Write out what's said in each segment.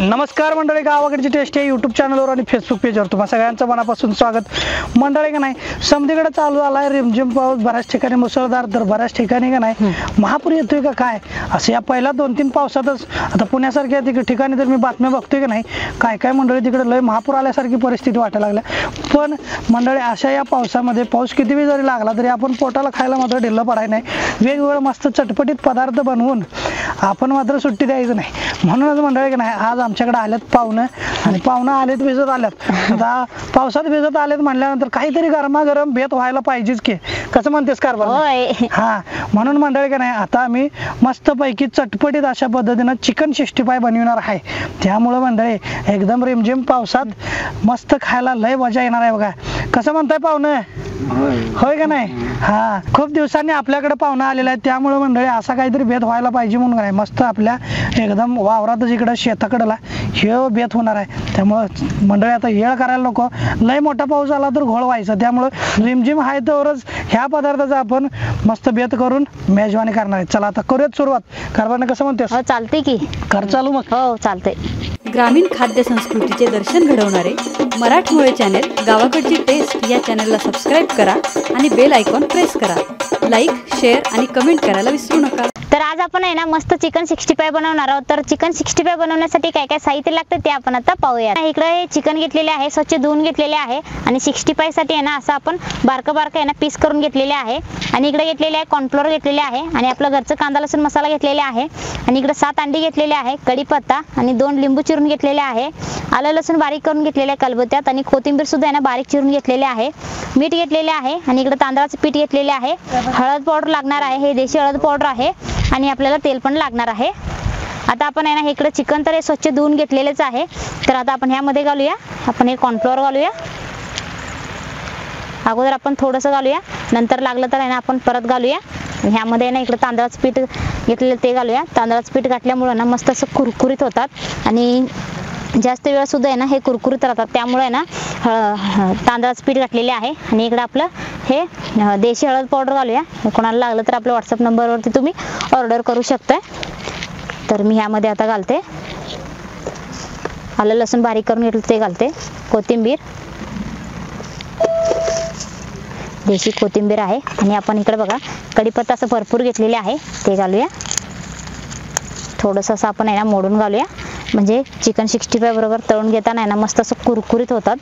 नमस्कार मंडळी, गावाकडची टेस्ट या यूट्यूब चॅनलवर आणि फेसबुक पेजवर तुम्हा सगळ्यांचं मनापासून स्वागत। मंडळी का नाही समधीकडे चालू झालाय रिमझिम पाऊस, बऱ्याच ठिकाणी मुसळधार तर बऱ्याच ठिकाणी का नाही महापूर येतोय का काय असं या पहिल्या 2-3 पावसातच आता पुण्यासारख्या ठिकाणी तर मी बातम्या बघतोय का नाही काय काय मंडळी तिकडे लय महापूर आल्यासारखी परिस्थिती वाटायला लागल्या। पण मंडळी अशा या पावसामध्ये पाऊस किती वेळ जरी लागला तरी आपण पोटाला खायला मात्र ढिल्लं पडाय नाही, वेगवेगळं मस्त चटपटीत पदार्थ बनवून आपण मात्र सुट्टी द्यायचं नाही। म्हणूनच मंडळी का नाही आज आमच्याकडे आल्यात पाहुणं आणि पाहुणं आलेत भिजत आल्यात। आता पावसात भिजत आलेत म्हणल्यानंतर काहीतरी गरमागरम बेत व्हायला पाहिजेच की, कसं म्हणतेस कारभार? हा, म्हणून मंडळी का नाही आता आम्ही मस्तपैकी चटपटीत अशा पद्धतीनं चिकन 65 बनवणार आहे। त्यामुळं मंडळी एकदम रिमझिम पावसात मस्त खायला लय मजा येणार आहे बघा। कसं म्हणताय पाहुणं? होय का नाही? हा, खूप दिवसांनी आपल्याकडे पाहुणं आलेला आहे त्यामुळे मंडळी असा काहीतरी बेत व्हायला पाहिजे म्हणून काय मस्त आपल्या एकदम वावरात इकडं शेताकडला हे बेत होणार आहे। त्यामुळं मंडळी आता येळ करायला नको, लय मोठा पाऊस आला तर घोळ व्हायचं, त्यामुळं रिमझिम आहे तरच ह्या पदार्थाचा आपण मस्त बेत करून मेजवानी करणार आहे। चला आता करूयात सुरुवात। कारभार कसं म्हणतेस? चालते की कर चालू मग? हो चालते। ग्रामीण खाद्य संस्कृतीचे दर्शन घडवणारे मराठमोळे चॅनल गावाकडची टेस्ट या चॅनलला सबस्क्राईब करा आणि बेल आयकॉन प्रेस करा। लाईक, शेअर आणि कमेंट करायला विसरू नका। तर आज आपण आहे ना मस्त चिकन 65 बनवणार आहोत। तर चिकन 65 बनवण्यासाठी काय काय साहित्य लागतं ते आपण आता पाहूया। इकडे चिकन घेतलेले आहे, स्वच्छ धुवून घेतलेले आहे आणि 65 साठी आहे ना असं आपण बारकं आहे ना पीस करून घेतलेले आहे। आणि इकडे घेतलेले आहे कॉर्नफ्लोअर घेतलेले आहे आणि आपलं घरचं कांदा लसूण मसाला घेतलेला आहे आणि इकडे 7 अंडी घेतलेले आहे, कढीपत्ता आणि 2 लिंबू चिरून घेतलेले आहे, आलं लसूण बारीक करून घेतलेले आहे कलबत्यात आणि कोथिंबीर सुद्धा आहे ना बारीक चिरून घेतलेले आहे, मीठ घेतलेले आहे आणि इकडे तांदळाचं पीठ घेतलेले आहे, हळद पावडर लागणार आहे, हे देशी हळद पावडर आहे आणि आपल्याला तेल पण लागणार आहे। आता आपण आहे ना इकडे चिकन तर हे स्वच्छ धुवून घेतलेलेच आहे। तर आता आपण ह्यामध्ये घालूया, आपण हे कॉर्नफ्लोअर घालूया। अगोदर आपण थोडंसं घालूया, नंतर लागलं तर आहे ना आपण परत घालूया। ह्यामध्ये ना इकडे तांदळाचं पीठ घेतलेलं ते घालूया। तांदळाचं पीठ घातल्यामुळे ना मस्त असं कुरकुरीत होतात आणि जास्त वेळ सुद्धा आहे ना हे कुरकुरीत राहतात, त्यामुळे ना तांदळाचं पीठ घातलेले आहे आणि इकडे आपलं हे देशी हळद पावडर घालूया। कोणाला लागलं तर आपल्या व्हॉट्सअप नंबरवरती तुम्ही ऑर्डर करू शकताय। तर मी ह्यामध्ये आता घालते आलं लसूण बारीक करून घेतलं ते घालते, कोथिंबीर, देशी कोथिंबीर आहे आणि आपण इकडे बघा कढीपत्ता असं भरपूर घेतलेले आहे ते घालूया। थोडंसं असं आपण आहे ना मोडून घालूया, म्हणजे चिकन 65 बरोबर तळून घेताना आहे ना मस्त असं कुरकुरीत होतात,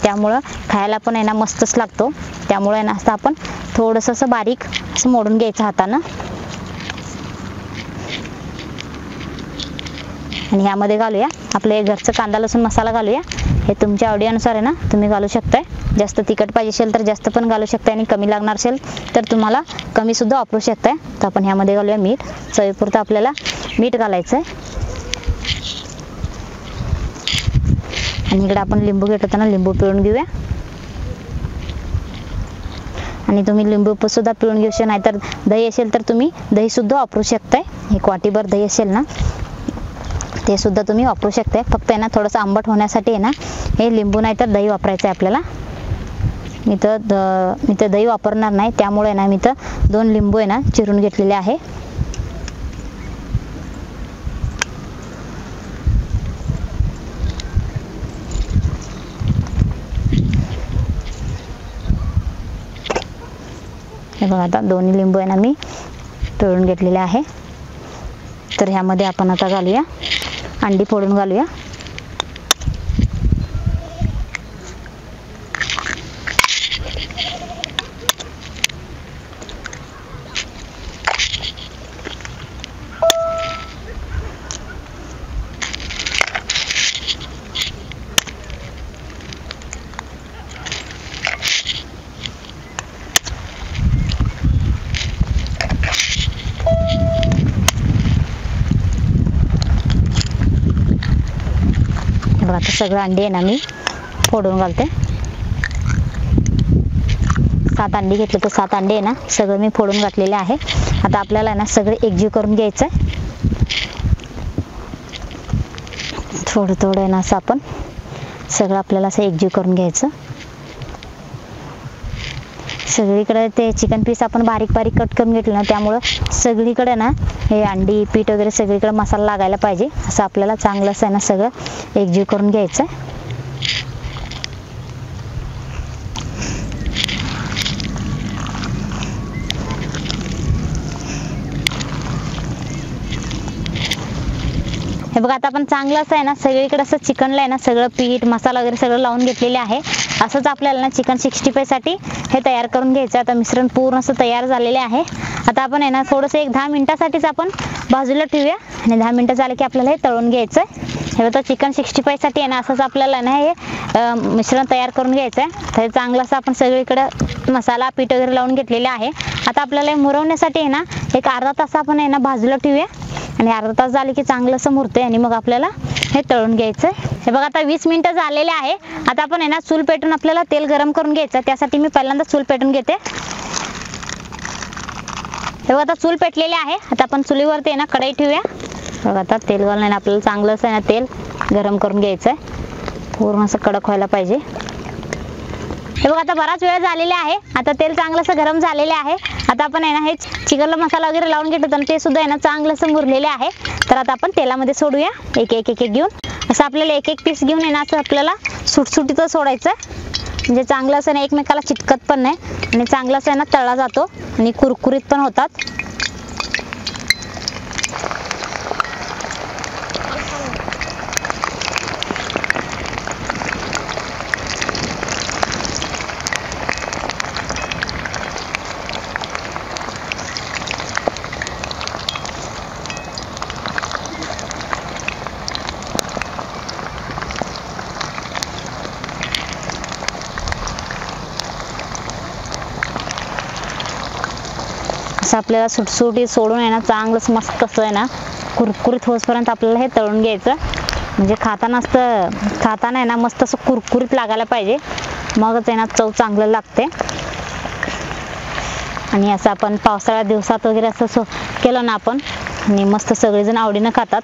त्यामुळं खायला पण आहे ना मस्तच लागतो। त्यामुळे आहे ना असं आपण थोडंसं असं बारीक असं मोडून घ्यायचं हातानं आणि ह्यामध्ये घालूया आपले घरचं कांदा लसूण मसाला घालूया। हे तुमच्या आवडीनुसार आहे ना तुम्ही घालू शकताय, जास्त तिखट पाहिजे असेल तर जास्त पण घालू शकताय आणि कमी लागणार असेल तर तुम्हाला कमी सुद्धा वापरू शकताय। तर आपण ह्यामध्ये घालूया मीठ, चवीपुरतं आपल्याला मीठ घालायचं आहे आणि इकडे आपण लिंबू घेत होता ना लिंबू पिळून घेऊया आणि तुम्ही लिंबू सुद्धा पिळून घेऊ शकता, नाहीतर दही असेल तर तुम्ही दही सुद्धा वापरू शकताय। एक वाटीभर दही असेल ना ते सुद्धा तुम्ही वापरू शकताय, फक्त आहे ना थोडंसं आंबट होण्यासाठी आहे ना हे लिंबू नाही तर दही वापरायचं आहे आपल्याला। मी तर दही वापरणार नाही, त्यामुळे ना मी तर 2 लिंबू आहे ना चिरून घेतलेले आहे। हे बघा आता 2 लिंबू आहे ना मी पिळून घेतलेले आहे। तर ह्यामध्ये आपण आता घालूया अंडी फोडून घालूया। आता सगळं अंडी आहे ना मी फोडून घालते। 7 अंडी घेतले तर 7 अंडे आहे ना सगळं मी फोडून घातलेले आहे। आता आपल्याला ना सगळे एकजीव करून घ्यायचं आहे, थोडं थोडं आहे ना असं आपण सगळं आपल्याला असं एकजीव करून घ्यायचं। सगळीकडे ते चिकन पीस आपण बारीक बारीक कट करून घेतलं ना, त्यामुळं सगळीकडे ना हे अंडी पीठ वगैरे सगळीकडे मसाला लागायला पाहिजे. असं आपल्याला चांगलं असं आहे ना सगळं एकजीव करून घ्यायचं. हे बघा आता आपण चांगलं असं आहे ना सगळीकडे असं चिकनला आहे ना सगळं पीठ मसाला वगैरे सगळं लावून घेतलेले आहे. असंच आपल्याला ना चिकन 65 साठी हे तयार करून घ्यायचं. आता मिश्रण पूर्ण असं तयार झालेले आहे. आता आपण आहे ना थोडंसं एक 10 मिनिटासाठीच आपण बाजूला ठेवूया आणि 10 मिनिटं झाले की आपल्याला हे तळून घ्यायचं. हे बघा चिकन 65 साठी आहे ना असंच आपल्याला ना हे मिश्रण तयार करून घ्यायचं आहे. तर चांगलं असं आपण सगळीकडे मसाला पीठ वगैरे लावून घेतलेले आहे. आता आपल्याला हे मुरवण्यासाठी आहे ना एक अर्धा तास आपण आहे ना बाजूला ठेवूया आणि अर्धा तास झाले की चांगलं असं मुरते आणि मग आपल्याला हे तळून घ्यायचं. हे बघा आता 20 मिनिटं झालेले आहे. आता आपण आहे ना चूल पेटून आपल्याला तेल गरम करून घ्यायचं. त्यासाठी मी पहिल्यांदा चूल पेटून घेते. हे बघा आता चूल पेटलेली आहे. आता आपण चुलीवरती आहे ना कढई ठेवूया. बघा आता तेल घालून आपल्याला चांगलं असं आहे ना तेल गरम करून घ्यायचं आहे. पूर्ण असं कडक व्हायला पाहिजे. हे बघा आता बराच वेळ झालेला आहे. आता तेल चांगलं असं गरम झालेले आहे. आता आपण आहे ना हे चिकनला मसाला वगैरे लावून घेतो आणि ते सुद्धा आहे ना चांगलं असं मुरलेले आहे. तर आता आपण तेलामध्ये सोडूया एक एक एक एक घेऊन. असं आपल्याला एक एक पीस घेऊन आहे ना असं आपल्याला सुटसुटीचं सोडायचं म्हणजे चांगलं असं ना एकमेकाला चिटकत पण नाही आणि चांगलं असं आहे ना तळला जातो आणि कुरकुरीत पण होतात. असं आपल्याला सुटसुटीत सोडून आहे ना चांगलंच मस्त असं आहे ना कुरकुरीत होईपर्यंत आपल्याला हे तळून घ्यायचं. म्हणजे खाताना आहे ना मस्त असं कुरकुरीत लागायला पाहिजे. मगच आहे ना चव चांगलं लागते. आणि असं आपण पावसाळ्यात दिवसात वगैरे असं केलं ना आपण आणि मस्त सगळेजण आवडीनं खातात.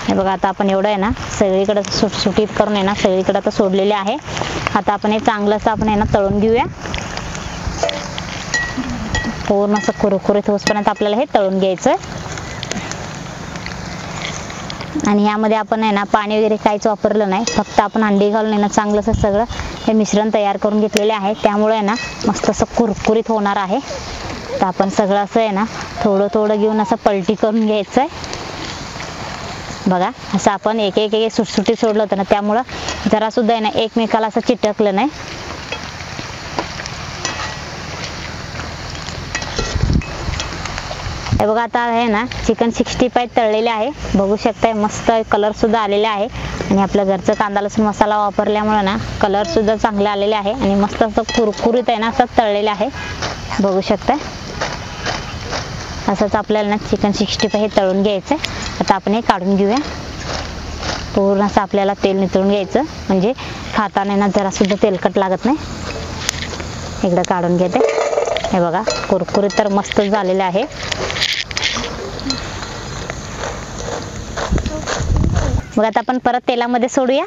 हे बघा आता आपण एवढं आहे ना सगळीकडे सुटसुटीत करून आहे ना सगळीकडे आता सोडलेले आहे. आता आपण हे चांगलं असं आपण आहे ना तळून घेऊया. पूर्ण असं कुरकुरीत होईपर्यंत आपल्याला हे तळून घ्यायचं. आणि यामध्ये आपण आहे ना पाणी वगैरे काहीच वापरलं नाही. फक्त आपण अंडी घालून आहे ना चांगलं असं सगळं हे मिश्रण तयार करून घेतलेले आहे. त्यामुळे आहे ना मस्त असं कुरकुरीत होणार आहे. तर आपण सगळं असं आहे ना थोडं थोडं घेऊन असं पलटी करून घ्यायचं आहे. बघा असं आपण एक एक एक सुटसुटीत सोडलं होतं ना त्यामुळं जरा सुद्धा आहे ना एकमेकाला असं चिटकलं नाही. हे बघा आता आहे ना चिकन 65 तळलेले आहे. बघू शकताय मस्त कलर सुद्धा आलेला आहे आणि आपल्या घरचं कांदा लसूण मसाला वापरल्यामुळे ना कलर सुद्धा चांगले आलेले आहे आणि मस्त असं कुरकुरीत आहे ना असं तळलेले आहे. बघू शकताय असंच आपल्याला ना चिकन 65 हे तळून घ्यायचं. आता आपण हे काढून घेऊया. पूर्ण असं आपल्याला तेल नितळून घ्यायचं म्हणजे खाताना ना जरा सुद्धा तेलकट लागत नाही. एकदा काढून घेते. हे बघा कुरकुरीत तर मस्त झालेलं आहे. बघा आता आपण परत तेलामध्ये सोडूया.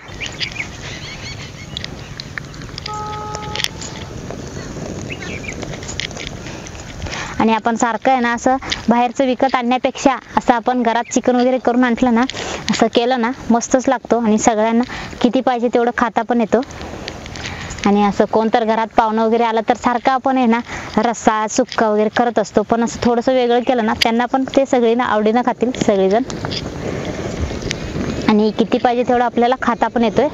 आणि आपण सारखं आहे ना असं बाहेरचं विकत आणण्यापेक्षा असं आपण घरात चिकन वगैरे करून आणलं ना असं केलं ना मस्तच लागतो आणि सगळ्यांना किती पाहिजे तेवढं खाता पण येतो. आणि असं कोणतर घरात पाहुणं वगैरे आलं तर सारखं आपण आहे ना रस्सा सुक्का वगैरे करत असतो. पण असं थोडंसं वेगळं केलं ना त्यांना पण ते सगळीना आवडीनं खातील सगळेजण आणि किती पाहिजे तेवढं आपल्याला खाता पण येतोय.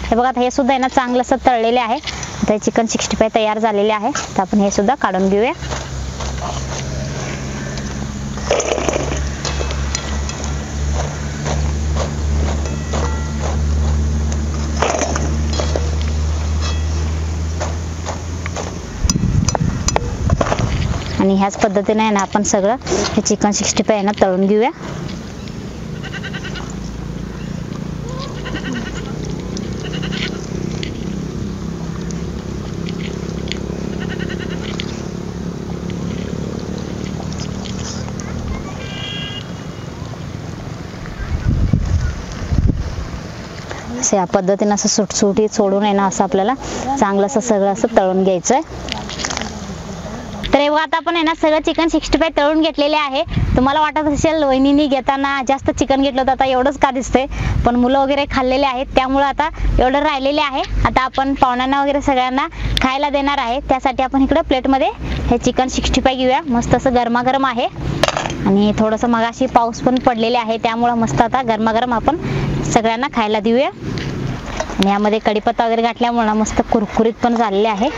हे बघा हे सुद्धा आहे ना चांगलं असं तळलेले आहे. आता चिकन 65 तयार झालेले आहे. तर आपण हे सुद्धा काढून घेऊया. आणि ह्याच पद्धतीने आहे ना आपण सगळं हे चिकन 65 आहे ना तळून घेऊया. असं या पद्धतीनं असं सुटसुटीत सोडून आहे ना, असं आपल्याला चांगलं असं सगळं असं तळून घ्यायचं आहे. तर हे बघा आता आपण आहे ना सगळं चिकन 65 तळून घेतलेले आहे. तुम्हाला वाटत असेल वहिनीनी घेताना जास्त चिकन घेतलं होतं, आता एवढंच का दिसतंय, पण मुलं वगैरे खाल्लेले आहेत त्यामुळे आता एवढं राहिलेले आहे. आता आपण पाहुण्यांना वगैरे सगळ्यांना खायला देणार आहे, त्यासाठी आपण इकडे प्लेटमध्ये हे चिकन 65 घेऊया. मस्त असं गरमागरम आहे आणि थोडंसं मगाशी पाऊस पण पडलेले आहे, त्यामुळं मस्त आता गरमागरम आपण सगळ्यांना खायला देऊया. आणि यामध्ये कढीपत्ता वगैरे घातल्यामुळे मस्त कुरकुरीत पण झालेले आहे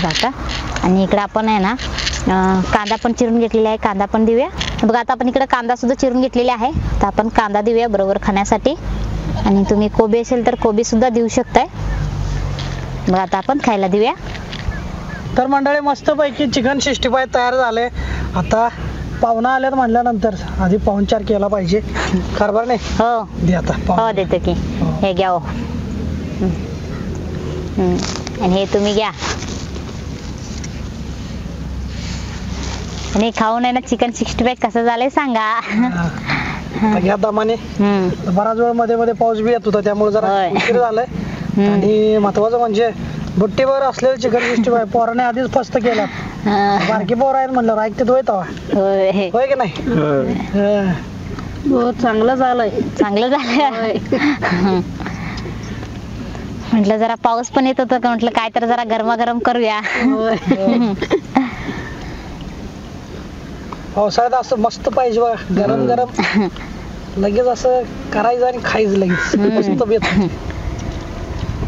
आता. आणि इकडे आपण आहे ना कांदा पण चिरून घेतलेला आहे, कांदा पण देऊया. बघा आता आपण इकडे कांदा सुद्धा चिरून घेतलेला आहे, तर आपण कांदा देऊया बरोबर खाण्यासाठी. आणि तुम्ही कोबी असेल तर कोबी सुद्धा देऊ शकताय. बघा आता आपण खायला देऊया. तर मंडळी मस्तपैकी चिकन 65 तयार झाले. आता पाहुणा आल्यात म्हणल्यानंतर आधी पाहुणचार केला पाहिजे, खरबर नाही? हो दे आता हो देतो की. हे घ्या हो. आणि हे तुम्ही घ्या. आणि खाऊन आहे ना चिकन 65 कसं झालंय सांगा. आता घ्या दमाने. बराच वेळ मध्ये मध्ये पाऊस बी येत होता, त्यामुळे जरा होय. उशीर झालाय. आणि महत्वाचं म्हणजे बुट्टीवर असलेलं चिकन 65 पोराने आधीच फस्त केला. बारकी पोर आहेत म्हणलं ऐकते तो येतो होय होय की नाही? हो चांगलं झालंय, चांगलं झालंय. म्हटलं जरा पाऊस पण येत होता, म्हटलं काय तर जरा गरमागरम करूया. पावसाळ्यात असं मस्त पाहिजे बघा, गरम गरम लगेच असं करायचं आणि खायचं लगेच मस्त बेत.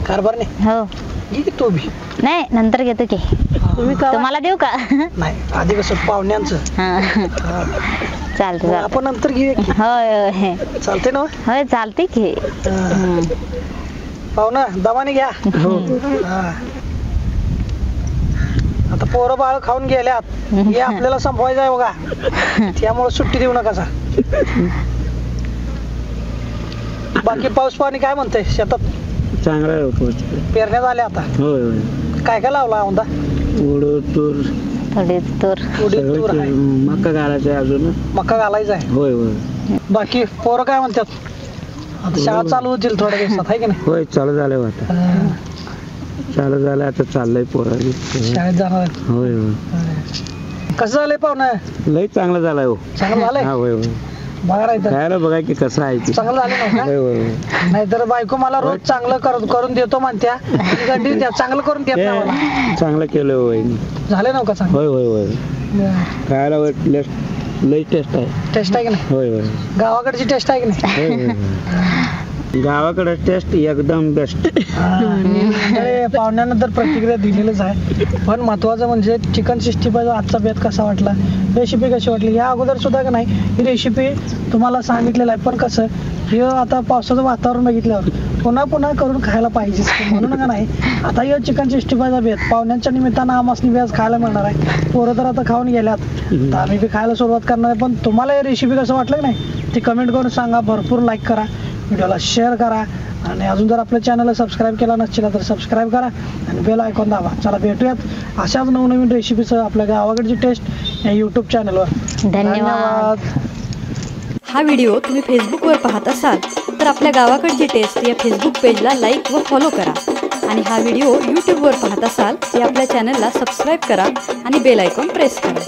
कारभार नाही हो घे की तू बी. नाही नंतर घेतो की. तुम्हाला देऊ का? नाही आधी कसं पाहुण्यांचं. चालतं आपण नंतर घेऊया की. होय होय चालते ना? होय चालते की. पाहुणा दमाने घ्या. आता पोरं बाळ खाऊन गेल्यात, हे आपल्याला संपवायचं आहे बघा, त्यामुळे सुट्टी देऊ नका. बाकी पाऊस पाणी काय म्हणतंय शेतात? चांगला आहे. पेरण्यात आल्या आता? होय होय. काय काय लावला औंदा? उडीद तूर थोडी तूर. उडीद तूर आहे, मका घालायचा आहे अजून. मका घालायचा आहे. होय होय. बाकी पोरं काय म्हणतात? आता शाळा चालू होतील थोड्या दिवसात, आहे की नाही? होय चालू झालंय आता. चालू झालंय आता, चाललंय पोरांनी शाळेत जाणार आहेत. होय होय. कसं झालंय पाहुणं? लय चांगलं झालंय हो. चांगलं झालंय? हा होय होय. बघा राहायचं खायला बघा की कसं आहे ते. चांगलं झालं ना? होय होय. नाहीतर बायको मला रोज चांगलं करून देतो म्हणत्या, गंडी द्या चांगलं करून देत नाही मला. चांगलं केलं होय. झाले ना का चांगलं? होय होय होय. खायला लय टेस्ट आहे. टेस्ट आहे की नाही? होय होय. गावाकडची टेस्ट आहे की नाही? होय होय. गावाकडे टेस्ट एकदम बेस्ट. पाहुण्यांना तर प्रतिक्रिया दिलेलीच आहे, पण महत्वाचं म्हणजे चिकन 65 आजचा बेत कसा वाटला, रेसिपी कशी वाटली. या अगोदर सुद्धा का नाही ही रेसिपी तुम्हाला सांगितलेलं आहे, पण कसं हे आता पावसाचं वातावरण बघितल्यावर पुन्हा पुन्हा करून खायला पाहिजे म्हणून का नाही. आता हे चिकन 65 बेत पाहुण्यांच्या निमित्तानं आम्हाला व्याज खायला मिळणार आहे. पोरं तर आता खाऊन गेल्यात, तर आम्ही बी खायला सुरुवात करणार आहे. पण तुम्हाला ही रेसिपी कसं वाटलं की नाही ती कमेंट करून सांगा. भरपूर लाईक करा, व्हिडिओला शेअर करा, आणि अजून जर आपल्या चॅनलला सबस्क्राईब केला नसेल तर सबस्क्राईब करा आणि बेल आयकॉन दाबा. चला भेटूयात अशाच नवनवीन रेसिपीसह आपल्या गावाकडची टेस्ट या यूट्यूब चॅनलवर. धन्यवाद. हा व्हिडिओ तुम्ही फेसबुकवर पाहत असाल तर आपल्या गावाकडची टेस्ट या फेसबुक पेजला लाईक व फॉलो करा. आणि हा व्हिडिओ यूट्यूबवर पाहत असाल तर आपल्या चॅनलला सबस्क्राईब करा आणि बेल आयकॉन प्रेस करा.